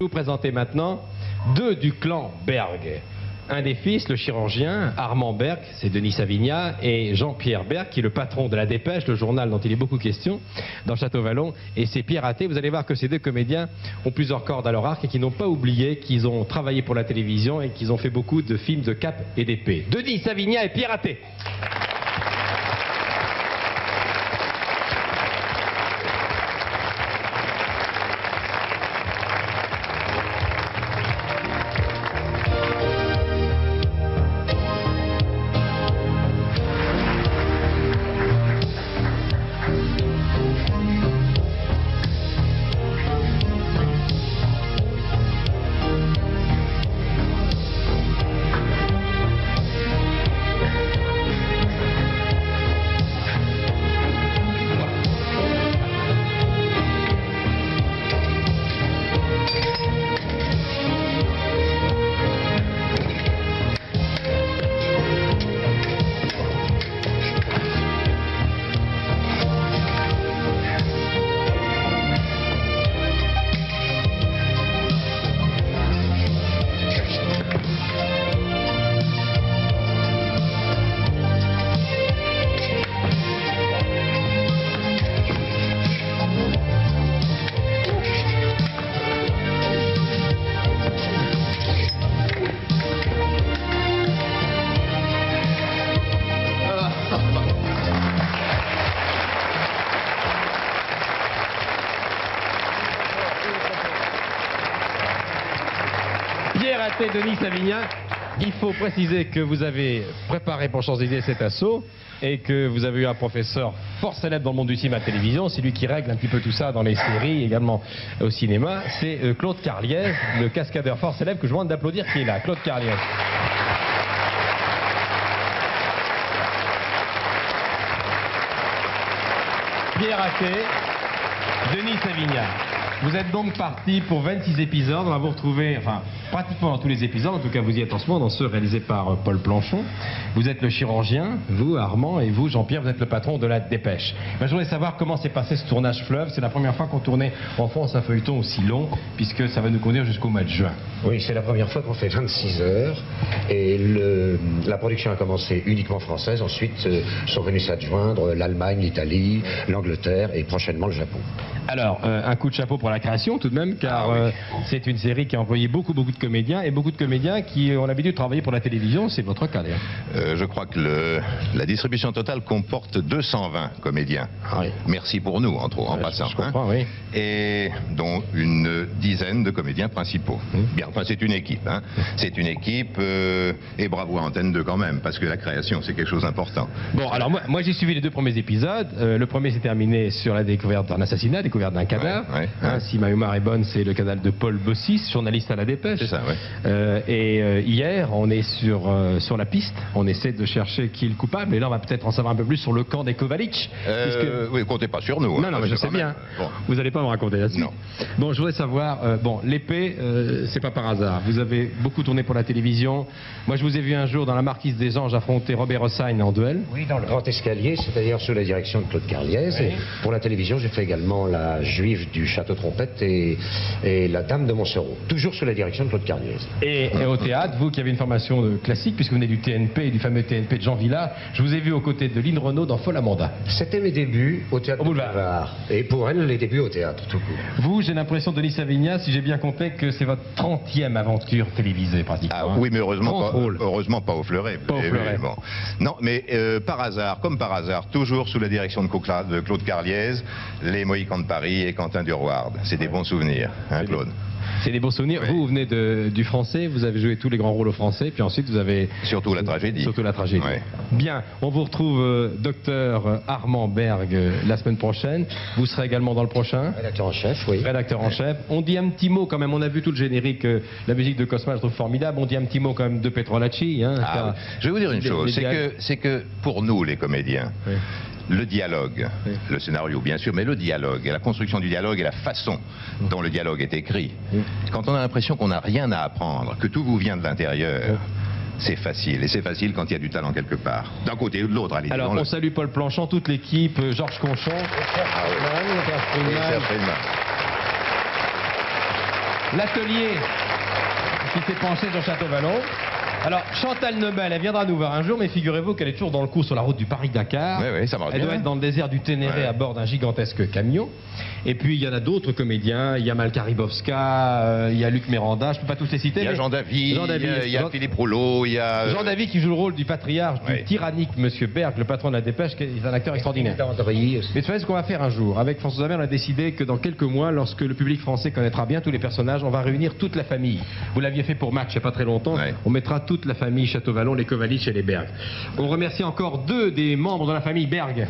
Je vais vous présenter maintenant deux du clan Berg. Un des fils, le chirurgien, Armand Berg, c'est Denis Savignat, et Jean-Pierre Berg, qui est le patron de La Dépêche, le journal dont il est beaucoup question, dans Château-Vallon, et c'est Pierre Athé. Vous allez voir que ces deux comédiens ont plusieurs cordes à leur arc et qui n'ont pas oublié qu'ils ont travaillé pour la télévision et qu'ils ont fait beaucoup de films de cap et d'épée. Denis Savignat et Pierre Athé. Pierre Athé, Denis Savignat, il faut préciser que vous avez préparé pour Champs-Élysées cet assaut et que vous avez eu un professeur fort célèbre dans le monde du cinéma et de la télévision. C'est lui qui règle un petit peu tout ça dans les séries, également au cinéma. C'est Claude Carliez, le cascadeur fort célèbre que je vous demande d'applaudir, qui est là. Claude Carliez. Pierre Athé, Denis Savignat. Vous êtes donc parti pour 26 épisodes. On va vous retrouver, enfin, pratiquement dans tous les épisodes. En tout cas, vous y êtes en ce moment, dans ceux réalisés par Paul Planchon. Vous êtes le chirurgien, vous, Armand, et vous, Jean-Pierre, vous êtes le patron de La Dépêche. Ben, je voudrais savoir comment s'est passé ce tournage fleuve. C'est la première fois qu'on tournait en France un feuilleton aussi long, puisque ça va nous conduire jusqu'au mois de juin. Oui, c'est la première fois qu'on fait 26 heures. Et la production a commencé uniquement française. Ensuite, sont venus s'adjoindre l'Allemagne, l'Italie, l'Angleterre et prochainement le Japon. Alors, un coup de chapeau pour la création tout de même, car c'est une série qui a employé beaucoup de comédiens, et beaucoup de comédiens qui ont l'habitude de travailler pour la télévision. C'est votre cas d'ailleurs. Je crois que la distribution totale comporte 220 comédiens. Ah oui. Merci pour nous, en passant. Je comprends, oui. Et dont une dizaine de comédiens principaux. Bien, enfin c'est une équipe. C'est une équipe, et bravo à Antenne 2 quand même, parce que la création c'est quelque chose d'important. Bon, alors moi j'ai suivi les deux premiers épisodes. Le premier s'est terminé sur la découverte d'un assassinat, découverte d'un cadavre. Si ma mémoire est bonne, c'est le cadavre de Paul Bossis, journaliste à La Dépêche. C'est ça, hier, on est sur la piste. On essaie de chercher qui est le coupable. Et là, on va peut-être en savoir un peu plus sur le camp des Kovalich. Oui, comptez pas sur nous. Non, mais je sais bien. Bon. Vous n'allez pas me raconter la suite. Non. Bon, je voudrais savoir, l'épée, c'est pas par hasard. Vous avez beaucoup tourné pour la télévision. Moi, je vous ai vu un jour dans La Marquise des Anges affronter Robert Hossein en duel. Oui, dans le Grand Escalier, c'est-à-dire sous la direction de Claude Carliez. Oui. Et pour la télévision, j'ai fait également La Juive du Château Trompette et La Dame de Montsereau. Toujours sous la direction de Claude Carliez. Et au théâtre, vous qui avez une formation classique, puisque vous venez du TNP et du fameux TNP de Jean Villard, je vous ai vu aux côtés de Lynn Renaud dans Folle Amanda. C'était mes débuts au théâtre Boulevard. Et pour elle, les débuts au théâtre, tout court. Vous, j'ai l'impression, Denis Savignat, si j'ai bien compté, que c'est votre 30e aventure télévisée, pratiquement. Ah oui, mais heureusement pas au Fleuret. Pas au Fleuret. Bon. Non, mais par hasard, toujours sous la direction de Claude Carliez, les Mohicans de Paris et Quentin Durward. C'est des bons souvenirs, Claude. C'est des beaux souvenirs. Oui. Vous venez du français, vous avez joué tous les grands rôles au français, puis ensuite vous avez... Surtout la tragédie. Surtout la tragédie. Oui. Bien, on vous retrouve docteur Armand Berg la semaine prochaine. Vous serez également dans le prochain. Rédacteur en chef, oui. Rédacteur en chef. On dit un petit mot quand même, on a vu tout le générique, la musique de Cosma, je trouve formidable. On dit un petit mot quand même de Petrolacci. Je vais vous dire une chose, c'est que pour nous les comédiens, le dialogue, le scénario bien sûr, mais le dialogue et la construction du dialogue et la façon dont le dialogue est écrit, quand on a l'impression qu'on n'a rien à apprendre, que tout vous vient de l'intérieur, c'est facile. Et c'est facile quand il y a du talent quelque part. D'un côté ou de l'autre, allez. Alors on salue Paul Planchon, toute l'équipe, Georges Conchon. l'atelier qui s'est penché sur Château-Vallon. Alors, Chantal Nobel, elle viendra nous voir un jour, mais figurez-vous qu'elle est toujours dans le coup sur la route du Paris-Dakar. Oui, ça marche bien. Elle doit être dans le désert du Ténéré à bord d'un gigantesque camion. Et puis, il y en a d'autres comédiens. Il y a Malka Rybowska, il y a Luc Méranda, je ne peux pas tous les citer. Il y a Jean David, il y a Philippe Rouleau, il y a... Jean David qui joue le rôle du patriarche, du tyrannique Monsieur Berg, le patron de la Dépêche, qui est un acteur extraordinaire. Mais vous savez ce qu'on va faire un jour? Avec François Xavier, on a décidé que dans quelques mois, lorsque le public français connaîtra bien tous les personnages, on va réunir toute la famille. Vous l'aviez fait pour Match il n'y a pas très longtemps. On mettra toute la famille Château-Vallon, les Kovalich et les Berg. On remercie encore 2 des membres de la famille Berg.